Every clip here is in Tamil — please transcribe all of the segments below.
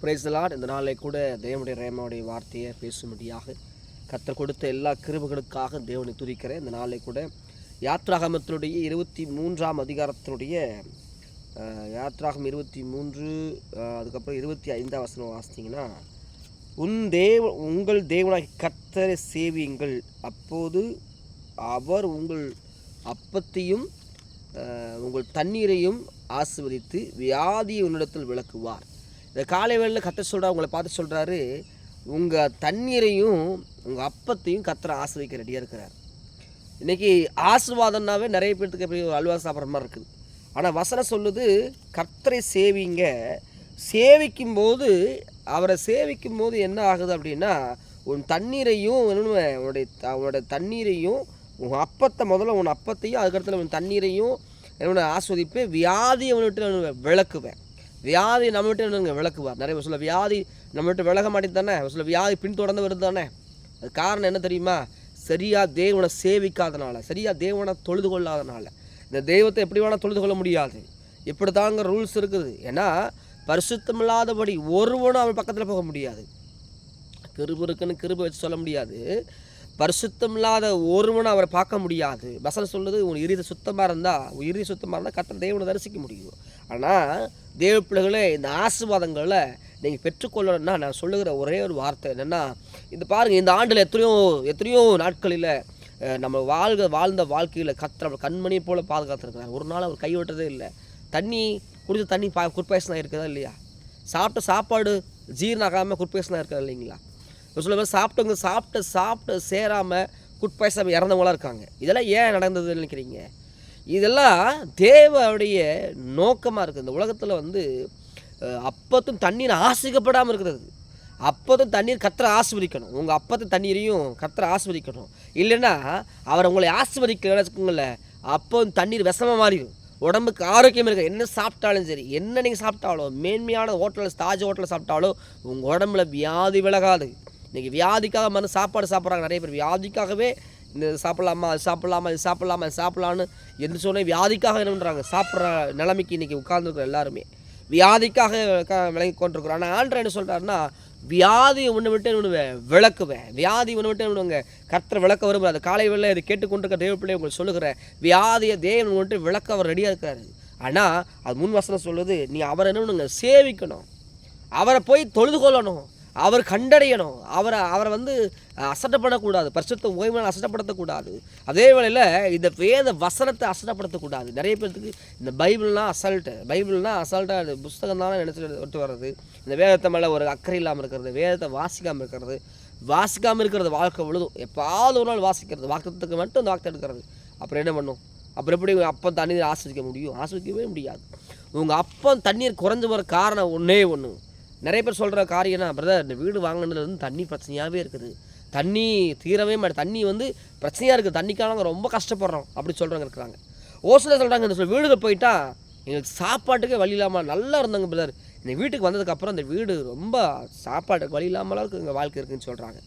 Praise the Lord. இந்த நாளை கூட தேவனுடைய ரேமாவுடைய வார்த்தையை பேசும்படியாக கர்த்தர் கொடுத்த எல்லா கிருபைகளுக்காக தேவனை துதிக்கிறேன். இந்த நாளை கூட யாத்ராகமத்தினுடைய 23ஆம் அதிகாரத்தினுடைய யாத்ராகம் 23 அதுக்கப்புறம் 25ஆம் வசனம் வாசித்தீங்கன்னா, உங்கள் தேவனாகி கர்த்தரை சேவியுங்கள், அப்போது அவர் உங்கள் அப்பத்தையும் உங்கள் தண்ணீரையும் ஆசீர்வதித்து வியாதியை உன்னிடத்தில் விளக்குவார். இந்த காலை வேளையில் கர்த்தர் சொல்கிறார், உங்களை பார்த்து சொல்கிறாரு, உங்கள் தண்ணீரையும் உங்கள் அப்பத்தையும் கர்த்தர் ஆசீர்வதிக்க ரெடியாக இருக்கிறார். இன்றைக்கி ஆசீர்வாதம்னாவே நிறைய பேர்த்துக்கு எப்படி ஒரு அல்வா சாப்பிட்ற மாதிரி இருக்குது. ஆனால் வசனம் சொல்லுது, கர்த்தரை சேவிங்க. சேவிக்கும்போது அவரை சேவிக்கும்போது என்ன ஆகுது அப்படின்னா, உன் தண்ணீரையும் உன்னுடைய தண்ணீரையும் உன் அப்பத்தை முதல்ல உன் அப்பத்தையும் அதுக்கடுத்துல உன் தண்ணீரையும் என்னோட ஆஸ்வதிப்பேன், வியாதியை விட்டு விளக்குவேன். வியாதி நம்ம விட்டு விளக்குவார். நிறைய சொல்ல வியாதி நம்ம விட்டு விலக மாட்டேது தானே, சொல்ல வியாதி பின்தொடர்ந்து வருது தானே. அது காரணம் என்ன தெரியுமா? சரியாக தேவனை சேவிக்காதனால, சரியாக தேவனை தொழுது கொள்ளாதனால. இந்த தெய்வத்தை எப்படி வேணால் தொழுது கொள்ள முடியாது, இப்படி தாங்க ரூல்ஸ் இருக்குது. ஏன்னா பரிசுத்தமில்லாதபடி ஒருவனும் அவன் பக்கத்தில் போக முடியாது. கிருபை இருக்குன்னு கிருபை வச்சு சொல்ல முடியாது. பரிசுத்தம் இல்லாத ஒருவனை அவரை பார்க்க முடியாது. வசனம் சொல்லுது, உன் இறுதி சுத்தமாக இருந்தால் கர்த்தர் தேவனை தரிசிக்க முடியும். ஆனால் தேவ பிள்ளைகளே, இந்த ஆசீர்வாதங்களை நீங்கள் பெற்றுக்கொள்ளணும்னா நான் சொல்லுகிற ஒரே ஒரு வார்த்தை என்னென்னா, இந்த பாருங்கள், இந்த ஆண்டில் எத்தனையோ நாட்களில் நம்ம வாழ்ந்த வாழ்க்கையில் கர்த்தர் நம்ம கண்மணியை போல் பாதுகாத்துருக்கிறார். ஒரு நாள் அவர் கைவிட்டதே இல்லை. குடித்த தண்ணி குட்பாயசனாக இருக்குதா இல்லையா? சாப்பிட்ட சாப்பாடு ஜீரணாகாமல் குட்பாயசனாக இருக்கா இல்லைங்களா? சொல்ல பேர் சாப்பிட்டு சேராமல் குட்பாயசம் இறந்தவங்களாம் இருக்காங்க. இதெல்லாம் ஏன் நடந்ததுன்னு நினைக்கிறீங்க? இதெல்லாம் தேவனுடைய நோக்கமாக இருக்குது. இந்த உலகத்தில் அப்பத்தும் தண்ணீர் ஆசிக்கப்படாமல் இருக்கிறது. அப்பத்தும் தண்ணீர் கர்த்தரை ஆசீர்வதிக்கணும். உங்கள் அப்பத்தும் தண்ணீரையும் கர்த்தரை ஆசீர்வதிக்கணும். இல்லைன்னா அவர் உங்களை ஆசீர்வதிக்கல, அப்போது தண்ணீர் விஷமாக மாறிடும். உடம்புக்கு ஆரோக்கியம் இருக்குது. என்ன சாப்பிட்டாலும் சரி, என்ன நீங்கள் சாப்பிட்டாலும், மேன்மையான ஹோட்டலில் தாஜ் ஹோட்டலில் சாப்பிட்டாலும் உங்கள் உடம்புல வியாதி விலகாது. இன்றைக்கி வியாதிக்காக சாப்பாடு சாப்பிட்றாங்க நிறைய பேர். வியாதிக்காகவே இந்த சாப்பிட்லாமா, அது சாப்பிட்லான்னு என்று சொன்னால் வியாதிக்காக என்ன பண்ணுறாங்க, சாப்பிட்ற நிலைமைக்கு இன்றைக்கி உட்கார்ந்துருக்குற எல்லாருமே வியாதிக்காக விளங்கி கொண்டிருக்கிறோம். ஆனால் ஆண்டவர் என்ன சொல்கிறாருன்னா, வியாதி ஒன்று விட்டு விளக்குவேன். வியாதி ஒன்று விட்டு கர்த்தர் விளக்க வரும்போது, அது காலை வேளையில் இதை கேட்டுக்கொண்டிருக்க தேவ பிள்ளை உங்களுக்கு சொல்லுகிறேன், வியாதியை தேவன் வந்துட்டு விளக்க அவர் ரெடியாக இருக்கிறாரு. ஆனால் அது முன் வசனம் சொல்லுது, நீ அவரை என்ன சேவிக்கணும், அவரை போய் தொழுது கொள்ளணும், அவர் கண்டடையணும், அவரை அசட்டப்படக்கூடாது, பரிசுத்த ஓய்வுனால் அசட்டப்படுத்தக்கூடாது. அதே வேளையில் இந்த வேத வசனத்தை அசட்டப்படுத்தக்கூடாது. நிறைய பேருக்கு இந்த பைபிள்னால் அசால்ட்டாக அந்த புஸ்தகம் தானே நினச்சிட்டு வர்றது, இந்த வேதத்தை மேலே ஒரு அக்கறை இல்லாமல் இருக்கிறது, வேதத்தை வாசிக்காமல் இருக்கிறது வாழ்க்கை முழுதும். எப்பாவது ஒரு நாள் வாசிக்கிறது, வாக்குறதுக்கு மட்டும் இந்த வார்த்தை எடுக்கிறது. அப்புறம் என்ன பண்ணும்? அப்புறம் எப்படி அப்பம் தண்ணீர் ஆஸ்வதிக்க முடியும்? ஆஸ்வதிக்கவே முடியாது. உங்கள் அப்பம் தண்ணீர் குறைஞ்சு வர காரணம் ஒன்று. நிறைய பேர் சொல்கிற காரியம்னா, பிரதர் இந்த வீடு வாங்கினதுலேருந்து தண்ணி பிரச்சனையாகவே இருக்குது, தண்ணி தீரவே மாட்டேன், தண்ணி பிரச்சனையாக இருக்குது, தண்ணிக்காக ரொம்ப கஷ்டப்படுறோம் அப்படி சொல்கிறவங்க இருக்கிறாங்க. ஓசில் சொல்கிறாங்க, இந்த வீடுகள் போயிட்டா எங்களுக்கு சாப்பாட்டுக்கே வழி இல்லாமல் நல்லா இருந்தாங்க பிரதர், இந்த வீட்டுக்கு வந்ததுக்கப்புறம் இந்த வீடு ரொம்ப சாப்பாட்டுக்கு வழி இல்லாமலாம் இருக்குது, எங்கள் வாழ்க்கை இருக்குதுன்னு சொல்கிறாங்க.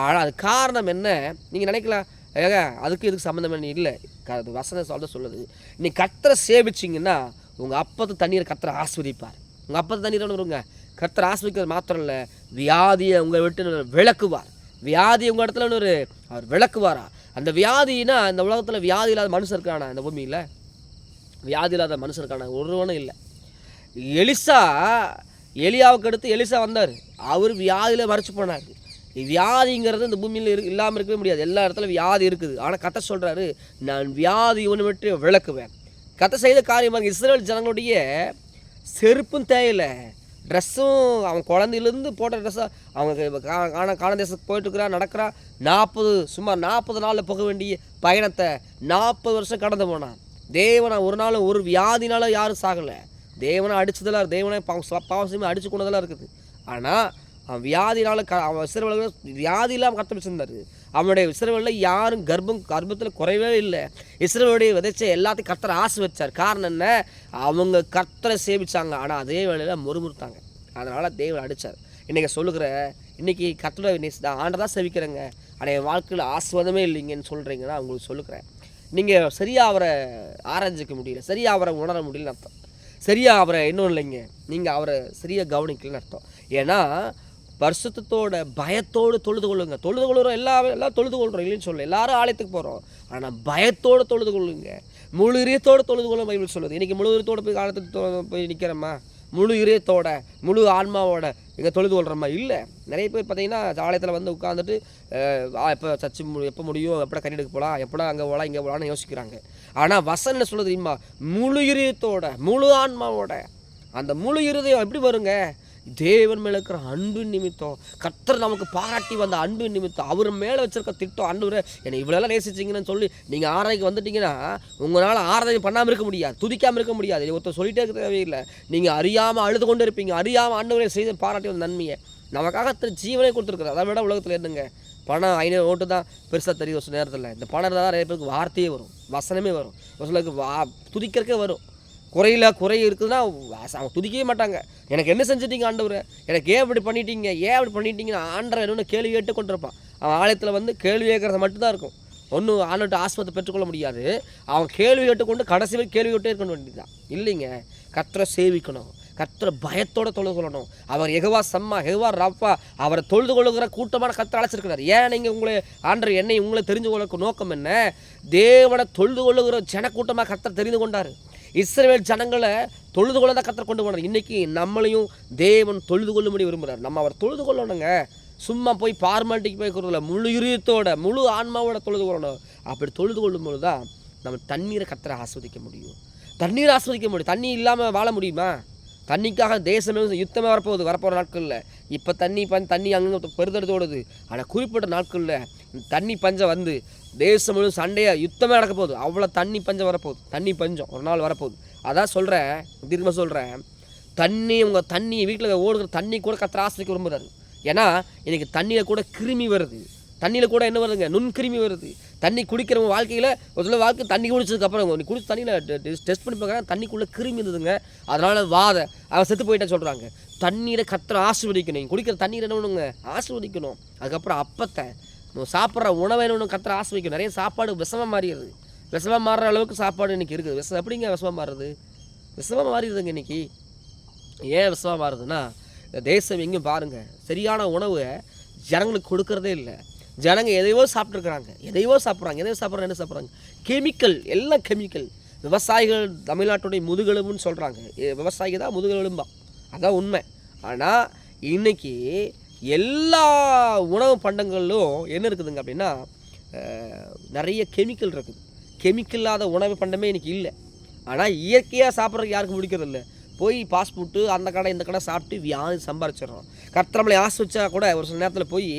ஆனால் அது காரணம் என்ன? நீங்கள் நினைக்கலாம், அதுக்கு இதுக்கு சம்மந்தம் இல்லை. அது வசனம் சொல்லுது, நீ கர்த்தரை சேவிச்சிங்கன்னா உங்கள் அப்பத்து தண்ணீரை கர்த்தரை ஆஸ்வதிப்பார். உங்கள் அப்பத்து தண்ணீரை வருங்க கர்த்தர் ஆஸ்வதிக்கிறது மாத்திரம் இல்லை, வியாதியை உங்களை விட்டு விளக்குவார். வியாதி உங்கள் இடத்துல அவர் விளக்குவாரா? அந்த வியாதினா, இந்த உலகத்தில் வியாதி இல்லாத மனுஷன் இருக்கானா? இந்த பூமியில் வியாதி இல்லாத மனுஷன் இருக்கானா? ஒருவனும் இல்லை. எலியாவுக்கு அடுத்து எலிசா வந்தார், அவர் வியாதியில் மறைச்சு போனார். வியாதிங்கிறது இந்த பூமியில் இல்லாமல் இருக்கவே முடியாது. எல்லா இடத்துல வியாதி இருக்குது. ஆனால் கர்த்தர் சொல்கிறாரு, நான் வியாதி ஒன்று விட்டு விளக்குவேன். கர்த்தர் செய்த காரியம், இஸ்ரவேல் ஜனங்களுடைய செருப்பும் தேவையில்லை, ட்ரெஸ்ஸும் அவன் குழந்தையிலேருந்து போட்ட ட்ரெஸ்ஸாக அவங்க காண தேசத்துக்கு போயிட்டுருக்கிறா, நடக்கிறா. சுமார் 40 நாளில் போக வேண்டிய பயணத்தை 40 வருஷம் கடந்து போனான். தேவனை ஒரு நாள் ஒரு வியாதினால யாரும் சாகலை. தேவனை அடித்ததெல்லாம், தேவனை பாவம் அடித்து கொண்டதெல்லாம் இருக்குது. ஆனால் அவன் வியாதினால் அவன் இஸ்ரவேலில் வியாதி இல்லாமல் கட்டமைச்சிருந்தார். அவனுடைய இஸ்ரவேலில் யாரும் கர்ப்பத்தில் குறைவே இல்லை. இஸ்ரவேலுடைய விதைச்ச எல்லாத்தையும் கர்த்தரை ஆசீர்வதிச்சார். காரணம் என்ன? அவங்க கர்த்தரை சேவிச்சாங்க. ஆனால் அதே வேளையில் முறுமுறுத்தாங்க. அதனால் தேவன் அடித்தார். இன்றைக்கி இன்றைக்கி கர்த்தரை ஆண்டதான் சேவிக்கிறேங்க, ஆனால் என் வாழ்க்கையில் ஆசீர்வாதமே இல்லைங்கன்னு சொல்கிறீங்கன்னா உங்களுக்கு சொல்லுக்கிறேன், நீங்கள் சரியாக அவரை ஆராய்ச்சிக்க முடியல, சரியாக அவரை உணர முடியலன்னு அர்த்தம். சரியாக அவரை இன்னும் இல்லைங்க, நீங்கள் அவரை சரியாக கவனிக்கலன்னு அர்த்தம். ஏன்னா பரிசுத்தத்தோட பயத்தோடு தொழுது கொள்ளுங்க. தொழுது கொள்கிறோம், எல்லாம் தொழுது கொள்கிறோம் இல்லைன்னு சொல்லல, எல்லாரும் ஆலயத்துக்கு போகிறோம். ஆனால் பயத்தோடு தொழுது கொள்ளுங்க, முழு இதயத்தோடு தொழுது கொள்ள பைபிள் சொல்லுது. இன்றைக்கி முழு இதயத்தோடு போய் ஆலயத்துக்கு போய் நிற்கிறோமா? முழு இதயத்தோட முழு ஆன்மாவோட இங்கே தொழுது கொள்கிறோமா? இல்லை. நிறைய பேர் பார்த்தீங்கன்னா ஆலயத்தில் வந்து உட்காந்துட்டு எப்போ சர்ச்சு எப்போ முடியும், எப்படா கண்ணெடுக்க போகலாம், எப்படா அங்கே போகலாம் இங்கே போகலான்னு யோசிக்கிறாங்க. ஆனால் வசனம் என்ன சொல்லுது தெரியுமா? முழு இதயத்தோட முழு ஆன்மாவோட. அந்த முழு இருதயம் எப்படி வருங்க? தேவன் மேலே இருக்கிற அன்பின் நிமித்தம், கர்த்தர் நமக்கு பாராட்டி வந்த அன்பின் நிமித்தம், அவர் மேலே வச்சிருக்க திட்டம். ஆண்டவரே என்னை இவ்வளோலாம் நேசிச்சிங்கன்னு சொல்லி நீங்கள் ஆராய்க்கு வந்துட்டீங்கன்னா உங்களால் ஆராதனை பண்ணாமல் இருக்க முடியாது, துதிக்காமல் இருக்க முடியாது. ஒருத்தர் சொல்லிட்டே இருக்க தேவையில்லை. நீங்கள் அறியாமல் அழுது கொண்டு இருப்பீங்க, அறியாமல் ஆண்டவரை செய்த பாராட்டி வந்த நன்மையை. நமக்காக ஜீவனை கொடுத்துருக்குறாரு. அதை விட உலகத்தில் இருந்துங்க பணம் 500 நோட்டு தான் பெருசாக தெரியும். ஒரு நேரத்தில் இந்த பணம் இருந்தால் நிறைய பேருக்கு வார்த்தையே வரும், வசனமே வரும், ஒரு சிலருக்கு துதிக்கிறக்கே வரும். குறை இருக்குதுன்னா அவங்க துதிக்கவே மாட்டாங்க. எனக்கு என்ன செஞ்சிட்டீங்க ஆண்டவரை, எனக்கு ஏன் இப்படி பண்ணிட்டீங்க, ஏன் அப்படி பண்ணிட்டீங்கன்னு ஆண்டரை என்னென்னு கேள்வி கேட்டு கொண்டிருப்பான். அவன் ஆலயத்தில் வந்து கேள்வி கேட்குறது மட்டும்தான் இருக்கும். ஒன்றும் ஆண்டவர்கிட்ட ஆஸ்பத்திரி பெற்றுக்கொள்ள முடியாது. அவன் கேள்வி கேட்டுக்கொண்டு கடைசி வரை கேள்வி கேட்டே இருக்க வேண்டியதுதான். இல்லைங்க, கர்த்தரை சேவிக்கணும், கர்த்தரை பயத்தோடு தொழுது கொள்ளணும். அவர் யெகோவா சம்மா, யெகோவா ரப்பா, அவரை தொழுது கொள்ளுகிற கூட்டமான கர்த்தர் அழைச்சிருக்கிறார். ஏன் நீங்கள் ஆண்டவர் என்னை உங்களை தெரிஞ்சு கொள்ள நோக்கம் என்ன? தேவனை தொழுது கொள்ளுகிற ஜனக்கூட்டமாக கர்த்தர் தெரிந்து கொண்டார். இஸ்ரவேல் ஜனங்களை தொழுது கொள்ள தான் கர்த்தர் கொண்டு போனார். இன்றைக்கி நம்மளையும் தேவன் தொழுது கொள்ளும்படி விரும்புகிறார். நம்ம அவர் தொழுது கொள்ளணுங்க. சும்மா போய் ஃபார்மாலிட்டிக்கு போய் கொடுக்கல, முழு இருதயத்தோட முழு ஆன்மாவோட தொழுது கொள்ளணும். அப்படி தொழுது கொள்ளும்போது தான் நம்ம தண்ணீரை கர்த்தரை ஆஸ்வதிக்க முடியும். தண்ணீரை ஆஸ்வதிக்க முடியும். தண்ணி இல்லாமல் வாழ முடியுமா? தண்ணிக்காக தேசமே யுத்தமே வரப்போகிற நாட்களில். இப்போ தண்ணி அங்கே பெருதெடுத்து ஓடுது. ஆனால் குறிப்பிட்ட நாட்களில் தண்ணி பஞ்சம் வந்து தேசம் முழு சண்டையாக யுத்தமே நடக்க போகுது. அவ்வளோ தண்ணி பஞ்சம் வரப்போகுது. தண்ணி பஞ்சம் ஒரு நாள் வரப்போகுது. அதான் சொல்கிறேன், திரும்ப சொல்கிறேன், உங்கள் தண்ணி வீட்டில் ஓடுகிற தண்ணி கூட கர்த்தர் ஆஸ்வதிக்க விரும்புகிறாரு. ஏன்னா இன்றைக்கி தண்ணியில் கூட கிருமி வருது, தண்ணியில் கூட என்ன வருதுங்க, நுண்கிருமி வருது. தண்ணி குடிக்கிறவங்க வாழ்க்கையில் ஒரு சில வாழ்க்கை தண்ணி குடிச்சதுக்கப்புறம் நீ குடிச்ச தண்ணியில் டெஸ்ட் பண்ணி பார்க்குறாங்க, தண்ணிக்குள்ளே கிருமி இருந்ததுங்க. அதனால் அவன் செத்து போயிட்டேன்னு சொல்கிறாங்க. தண்ணீரை கர்த்தரை ஆசீர்வதிக்கணும். நீங்கள் குடிக்கிற தண்ணீரை என்ன பண்ணுங்க, ஆசீர்வதிக்கணும். அதுக்கப்புறம் அப்பத்தை சாப்பிட்ற உணவை என்ன கர்த்தரை ஆசீர்வதிக்கணும். நிறைய சாப்பாடு விஷமாக மாறிடுது. விஷமாக மாறுற அளவுக்கு சாப்பாடு இன்றைக்கி இருக்குது. எப்படிங்க விஷமாக மாறுறது? விஷமாக மாறிடுதுங்க இன்றைக்கி. ஏன் விஷமாக மாறுதுன்னா, இந்த தேசம் எங்கேயும் பாருங்கள், சரியான உணவை ஜனங்களுக்கு கொடுக்கறதே இல்லை. ஜனங்க எதையோ சாப்பிட்ருக்குறாங்க, எதையோ சாப்பிட்றாங்க. என்ன சாப்பிட்றாங்க? கெமிக்கல், எல்லாம் கெமிக்கல். விவசாயிகள் தமிழ்நாட்டுடைய முதுகெலும்புன்னு சொல்கிறாங்க. விவசாயிகள் தான் முதுகெலும்பா, அதான் உண்மை. ஆனால் இன்றைக்கி எல்லா உணவு பண்டங்களிலும் என்ன இருக்குதுங்க அப்படின்னா, நிறைய கெமிக்கல் இருக்குது. கெமிக்கல் இல்லாத உணவு பண்டமே இன்றைக்கி இல்லை. ஆனால் இயற்கையாக சாப்பிட்றதுக்கு யாருக்கும் பிடிக்கிறது இல்லை. போய் பாஸ்போர்ட்டு அந்த கடை இந்த கடை சாப்பிட்டு வியாதி சம்பாரிச்சிடறோம். கர்த்தர் நம்மளை ஆசை கூட ஒரு சில நேரத்தில் போய்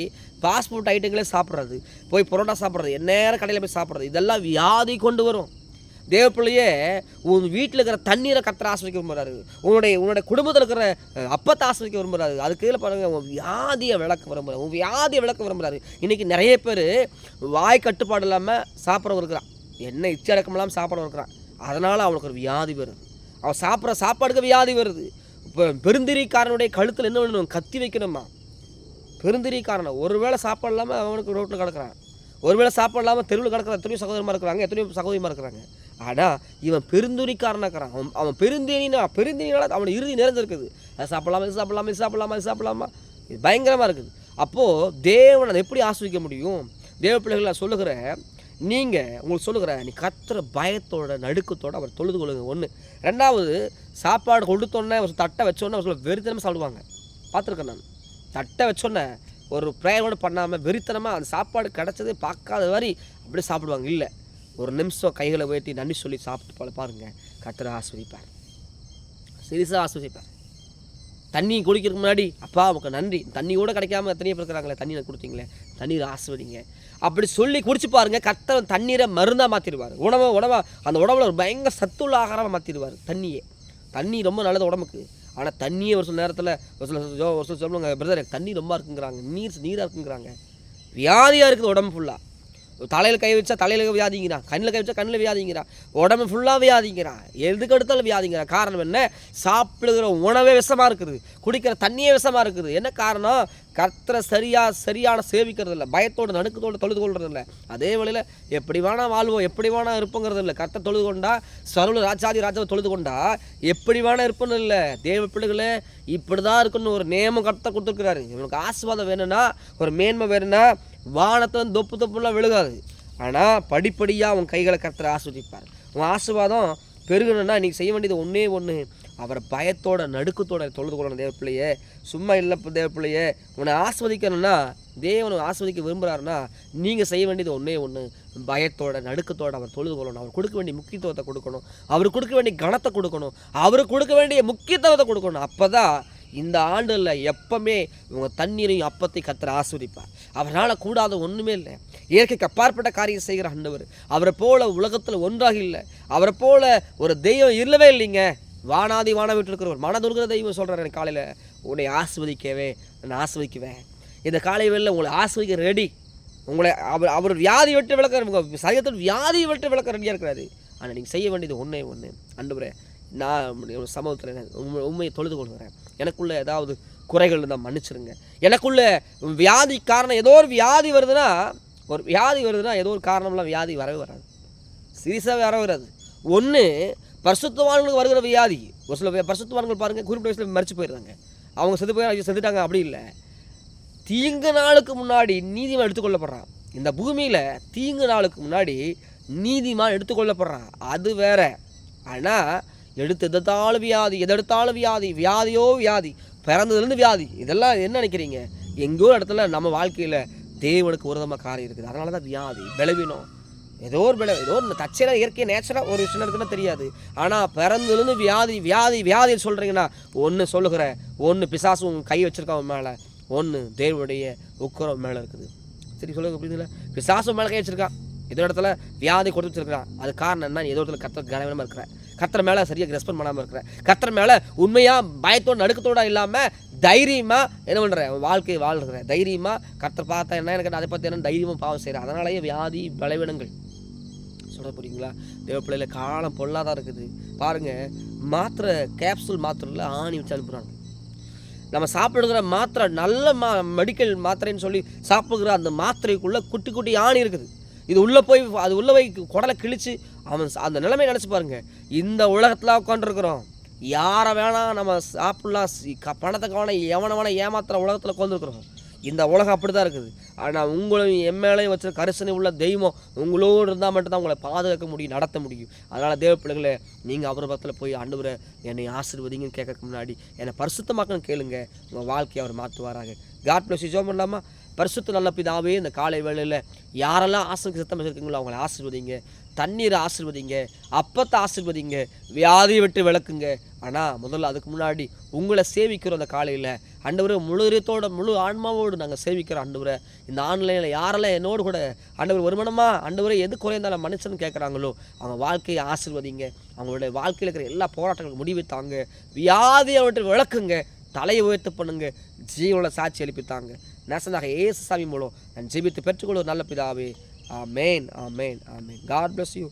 பாஸ்போர்ட் ஐட்டங்களே சாப்பிட்றது, போய் பரோட்டா சாப்பிட்றது, எந்நேரம் கடையில் போய் சாப்பிட்றது, இதெல்லாம் வியாதி கொண்டு வரும். தேவப்பிள்ளையே உன் வீட்டில் இருக்கிற தண்ணீரை கர்த்தர் ஆஸ்வதிக்க விரும்புகிறாரு. உன்னுடைய குடும்பத்தில் இருக்கிற அப்பத்தை ஆஸ்வதிக்க விரும்புகிறாரு. அதுக்கு கீழே பாருங்கள், உன் வியாதியை விளக்க விரும்புகிறாரு. இன்றைக்கி நிறைய பேர் வாய் கட்டுப்பாடு இல்லாமல் சாப்பிட்றவங்க இருக்கிறான், என்ன இச்சை அடக்கம் இல்லாமல் சாப்பிட்றவங்க இருக்கிறான். அதனால் அவனுக்கு ஒரு வியாதி வருது. அவன் சாப்பிட்ற சாப்பாடுக்கு வியாதி வருது. இப்போ பெருந்திரிக்காரனுடைய கழுத்தில் என்ன பண்ணணும், கத்தி வைக்கணுமா? பெருந்திரிக்காரன் ஒருவேளை சாப்பாடு இல்லாமல் அவனுக்கு ரோட்டில் கிடக்கிறான், ஒருவேளை சாப்பாடு இல்லாமல் தெருவில் கிடக்கிறான். எத்தனையோ சகோதரமாக இருக்கிறாங்க, எத்தனையோ சகோதரிமாக இருக்கிறாங்க. ஆனால் இவன் பெருந்துரிக்காரனாக இருக்கிறான். அவன் பெருந்தினால அவன் இறுதி நிறைஞ்சிருக்குது. அது சாப்பிடலாமா, இது பயங்கரமாக இருக்குது. அப்போது தேவனை அதை எப்படி ஆஸ்வதிக்க முடியும்? தேவ பிள்ளைகளை சொல்லுகிற நீங்கள் உங்களுக்கு சொல்லுகிறேன், நீ கர்த்தரை பயத்தோட நடுக்கத்தோடு அவர் தொழுது கொள்ளுங்க. ஒன்று. ரெண்டாவது, சாப்பாடு கொடுத்தோன்னே ஒரு தட்டை வச்சோன்னே ஒரு வெறித்தனமாக சாப்பிடுவாங்க. பார்த்துருக்கேன் நான். தட்டை வச்சோன்னே ஒரு ப்ரேயரோடு பண்ணாமல் வெறித்தனமாக அந்த சாப்பாடு கிடச்சதே பார்க்காத மாதிரி அப்படியே சாப்பிடுவாங்க. இல்லை, ஒரு நிமிஷம் கைகளை உயர்த்தி நன்றி சொல்லி சாப்பிட்டு பாருங்கள், கர்த்தரை ஆஸ்வதிப்பார், சீரியஸாக ஆஸ்வதிப்பார். தண்ணி குடிக்கிறதுக்கு முன்னாடி, அப்பா உனக்கு நன்றி, தண்ணி கூட கிடைக்காம எத்தனையோ பேர் இருக்கிறாங்களே, தண்ணீரை கொடுத்தீங்களே, தண்ணீரை ஆஸ்வதிங்க அப்படி சொல்லி குடிச்சு பாருங்கள். கர்த்தர் தண்ணீரை மருந்தாக மாற்றிடுவார். உணவாக அந்த உடம்புல ஒரு பயங்கர சத்துள்ள ஆகாரமாக மாற்றிடுவார். தண்ணி ரொம்ப நல்லது உடம்புக்கு. ஆனால் தண்ணியே ஒரு சில நேரத்தில் ஒரு சில சொல்லுவாங்க, பிரதர் தண்ணி ரொம்ப இருக்குங்கிறாங்க, நீராக இருக்குங்கிறாங்க. வியாதியாக இருக்குது உடம்பு ஃபுல்லாக. தலையில் கை வச்சா தலையில் வியாதிங்கிறான், கண்ணில் கை வச்சா கண்ணில் வியாதிங்கிறான், உடம்பு ஃபுல்லாக வியாதிங்கிறான், எதுக்கு எடுத்தாலும் வியாதிங்கிறான். காரணம் என்ன? சாப்பிடுகிற உணவே விஷமாக இருக்குது, குடிக்கிற தண்ணியே விஷமாக இருக்குது. என்ன காரணம்? கர்த்தரை சரியான சேவிக்கிறது இல்லை, பயத்தோடு நடுக்கத்தோடு தொழுது கொள்றது இல்லை. அதே வேளையில் எப்படி வேணால் வாழ்வோம், எப்படி வேணால் இருப்போங்கிறது இல்லை. கர்த்தர் தொழுது கொண்டா சர்வ ராஜாவை தொழுது கொண்டா எப்படி வேணால் இருப்போன்னு இல்லை. தேவ பிள்ளைகளே இப்படி தான் இருக்குன்னு ஒரு நியமம் கர்த்தர் கொடுத்துருக்கிறாரு. இவனுக்கு ஆசீர்வாதம் வேணும்னா, ஒரு மேன்மை வேணும்னா வானத்தை வந்து தொப்புலாம் விழுகாது. ஆனால் படிப்படியாக அவன் கைகளை கர்த்தரை ஆஸ்வதிப்பார். உன் ஆசீர்வாதம் பெருகணும்னா நீ செய்ய வேண்டியது ஒன்றே ஒன்று, அவரை பயத்தோட நடுக்கத்தோட தொழுது கொள்ளணும். தேவ பிள்ளையே சும்மா இல்லை தேவ பிள்ளையே, உன்னை ஆஸ்வதிக்கணும்னா, தேவனை ஆஸ்வதிக்க விரும்புகிறாருன்னா நீங்கள் செய்ய வேண்டியது ஒன்றே ஒன்று, பயத்தோட நடுக்கத்தோடு அவர் தொழுது கொள்ளணும். அவர் கொடுக்க வேண்டிய முக்கியத்துவத்தை கொடுக்கணும், அவர் கொடுக்க வேண்டிய கணத்தை கொடுக்கணும், அவருக்கு கொடுக்க வேண்டிய முக்கியத்துவத்தை கொடுக்கணும். அப்போ தான் இந்த ஆண்டில் எப்பவுமே இவங்க தண்ணீரையும் அப்பத்தை கர்த்தர் ஆஸ்வதிப்பார். அவரால் கூடாத ஒன்றுமே இல்லை. இயற்கைக்கு அப்பாற்பட்ட காரியம் செய்கிற ஆண்டவர். அவரை போல உலகத்தில் ஒன்றாக இல்லை, அவரை போல ஒரு தெய்வம் இல்லவே இல்லைங்க. வானாதி வானம் விட்டுருக்கிறவர் மனதுருகிற தெய்வம் சொல்கிறார், எனக்கு காலையில் உன்னை ஆஸ்வதிக்கவே நான் ஆஸ்வதிக்குவேன். இந்த காலை வேளையில் உங்களை ஆஸ்வதிக்க ரெடி. உங்களை அவர் வியாதி விட்டு விளக்க, உங்கள் சரீரத்தில் வியாதியை விட்டு விளக்க ரெடியாக இருக்கிறாரு. ஆனால் நீங்கள் செய்ய வேண்டியது ஒன்றே ஒன்று, ஆண்டவரே நான் சமூகத்தில் உண்மையை தொழுது கொள்கிறேன், எனக்குள்ளே ஏதாவது குறைகள் இருந்தால் மன்னிச்சிருங்க. எனக்குள்ளே வியாதி காரணம் ஏதோ ஒரு வியாதி வருதுன்னா, ஏதோ ஒரு காரணம்லாம் வியாதி வரவே வராது, சீரியஸாக வரவே வராது. ஒன்று பரிசுத்தவான்களுக்கு வருகிற வியாதி. ஒரு சில பரிசுத்தவான்கள் பாருங்கள், குறிப்பிட்ட வயசில் மரிச்சு போயிடுறாங்க, அவங்க செத்துட்டாங்க. அப்படி இல்லை, தீங்கு நாளுக்கு முன்னாடி நீதிமான் எடுத்துக்கொள்ளப்படுறான். இந்த பூமியில் தீங்கு நாளுக்கு முன்னாடி நீதிமான் எடுத்துக்கொள்ளப்படுறான், அது வேற. ஆனால் எதெடுத்தாலும் வியாதி, வியாதியோ வியாதி, பிறந்ததுலேருந்து வியாதி. இதெல்லாம் என்ன நினைக்கிறீங்க? எங்கோ இடத்துல நம்ம வாழ்க்கையில் தேவனுக்கு விரோதமாக காரியம் இருக்குது, அதனால தான் வியாதி, பலவீனம், ஏதோ ஒரு தச்சையில் இயற்கை நேச்சராக ஒரு விஷயம் இருக்குன்னு தெரியாது. ஆனால் பிறந்ததுலேருந்து வியாதி சொல்கிறீங்கன்னா, ஒன்று சொல்லுகிறேன், ஒன்று பிசாசு கை வச்சுருக்கான் மேலே, ஒன்று தேவனுடைய உக்கரம் மேலே இருக்குது. சரி சொல்லுங்க, புரியுதுல? பிசாசு மேலே கை வச்சுருக்கான், ஏதோ இடத்துல வியாதி கொடுத்து வச்சிருக்கிறான். அது காரணம் என்ன? ஏதோ இடத்துல கர்த்தர் கனவனமாக இருக்கிறேன், கர்த்தர் மேலே சரியாக ரெஸ்பாண்ட் பண்ணாமல் இருக்கிறேன், கர்த்தர் மேலே உண்மையாக பயத்தோடு நடுக்கத்தோடு இல்லாமல் தைரியமாக என்ன பண்ணுறேன், வாழ்க்கையை வாழ்கிறேன். தைரியமாக கர்த்தர் பார்த்தா என்ன, எனக்கு அதை பற்றி என்ன தைரியமாக பாவம் செய்கிறேன். அதனாலேயே வியாதி பலவீனங்கள் சொல்ல போறீங்களா? தேவ பிள்ளையில காலம் பொல்லாதான் இருக்குது. பாருங்கள், மாத்திரை கேப்சூல் மாத்திரையில் ஆணி வச்சு அனுப்புகிறாங்க. நம்ம சாப்பிடுகிற மாத்திரை நல்ல மெடிக்கல் மாத்திரைன்னு சொல்லி சாப்பிடுகிற அந்த மாத்திரைக்குள்ளே குட்டி குட்டி ஆணி இருக்குது. இது உள்ளே போய் குடலை கிழிச்சு அவன் அந்த நிலைமை நினச்சி பாருங்கள். இந்த உலகத்தில் உட்காந்துருக்குறோம், யாரை வேணால் நம்ம சாப்பிட்லாம், பணத்தை வேணால் எவனை வேணால் ஏமாத்துற உலகத்தில் உட்காந்துருக்குறோம். இந்த உலகம் அப்படி தான் இருக்குது. ஆனால் உங்களையும் எம்மேலையும் வச்ச கரிசனை உள்ள தெய்வம் உங்களோடு இருந்தால் மட்டும்தான் உங்களை பாதுகாக்க முடியும், நடத்த முடியும். அதனால் தேவ பிள்ளைகளை நீங்கள் அவர் பக்கத்தில் போய் ஆண்டவரை என்னை ஆசீர்வதிங்கன்னு கேட்கறதுக்கு முன்னாடி என்னை பரிசுத்தமாக்கன்னு கேளுங்க, உங்கள் வாழ்க்கையை அவர் மாற்றுவாராங்க. God bless you. ஜெபம் பண்ணலாமா? பரிசுத்த நல்ல பிதாவே, இந்த காலை வேளையில் யாரெல்லாம் ஆசைக்கு சித்தம் வச்சுருக்கீங்களோ அவங்களை ஆசீர்வதிங்க, தண்ணீரை ஆசீர்வதிங்க, அப்பத்தை ஆசீர்வதிங்க, வியாதியை விட்டு விளக்குங்க. ஆனால் முதல்ல அதுக்கு முன்னாடி உங்களை சேவிக்கிறோம். அந்த காலையில் ஆண்டவரே முழு இதயத்தோட முழு ஆன்மாவோடு நாங்கள் சேவிக்கிறோம். ஆண்டவரே இந்த ஆன்லைனில் யாரெல்லாம் என்னோடு கூட ஆண்டவர் வருமானமா ஆண்டவரே எது குறைந்தாலும் மனுஷன் கேட்குறாங்களோ அவங்க வாழ்க்கையை ஆசீர்வதிங்க. அவங்களுடைய வாழ்க்கையில் இருக்கிற எல்லா போராட்டங்களும் முடிவுத்தாங்க, வியாதியை விட்டு விளக்குங்க, தலையை உயர்த்து பண்ணுங்க, ஜீவனோட சாட்சி எழுப்பித்தாங்க. நேசனாக இயேசு சாமி மூலம் நான் ஜெபித்து பெற்றுக்கொள்ள நல்ல பிதாவே. ஆமேன், ஆமேன், ஆமேன். God bless you.